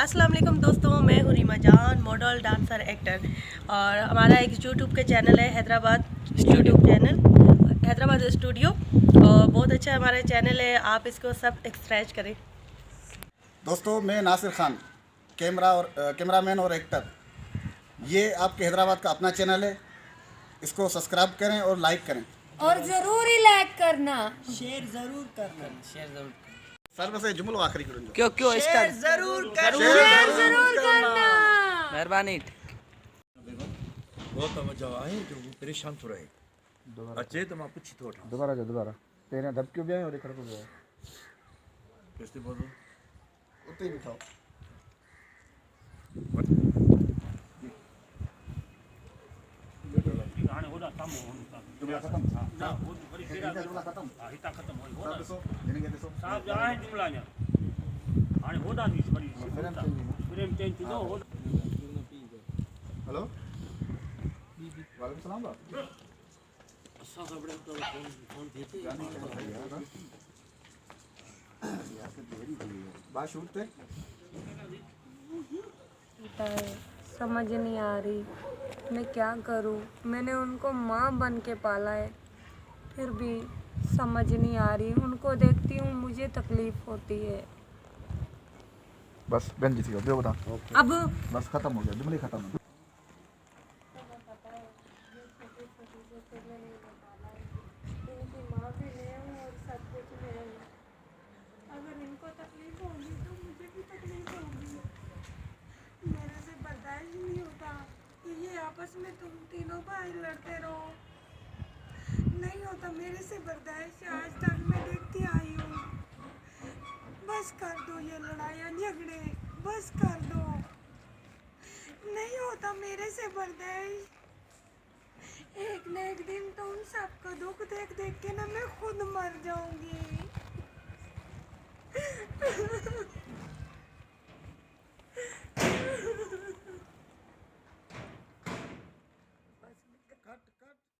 अस्सलाम वालेकुम दोस्तों, मैं हूँ रीमा जान, मॉडल, डांसर, एक्टर। और हमारा एक यूट्यूब के चैनल है हैदराबाद स्टूडियो। और बहुत अच्छा हमारा चैनल है, आप इसको सब एक्सप्रेस करें। दोस्तों, मैं नासिर खान, कैमरामैन और एक्टर। ये आपके हैदराबाद का अपना चैनल है। इसको सब्सक्राइब करें और लाइक करें और जरूर ही लाइक करना, शेयर जरूर करना। सर्व से जुमलो आखिरी करूंगा। क्यों शेयर स्टार्ट जरूर करना। शेयर जरूर करना। मेहरबानी। बहुत मजा आए जो वो परेशान तो रहे अच्छे तो मैं पूछी तो दोबारा तेरे दब क्यों भी आए और खड़े को भी आए कैसे बोलो उतने ही बिठाओ। हेलो, वालेकुम सलाम। बात शूट पे समझ नहीं आ रही मैं क्या करूं। मैंने उनको माँ बन के पाला है, फिर भी समझ नहीं आ रही। उनको देखती हूँ मुझे तकलीफ होती है। बस गंजी थी अब बता अब बस खत्म हो गया जुमले खत्म हो गए। अगर इनको तकलीफ होगी तो मुझे भी तकलीफ होगी। मेरे से बर्दाश्त नहीं होता कि ये आपस में तुम तीनों भाई लड़ते रहो। नहीं होता मेरे से बर्दाश्त। आज तक मैं देखती आई हूँ। बस कर दो ये लड़ाइयाँ झगड़े, बस कर दो। नहीं होता मेरे से बर्दाश्त। एक न एक दिन तो उन सबका दुख देख देख के ना मैं खुद मर जाऊंगी।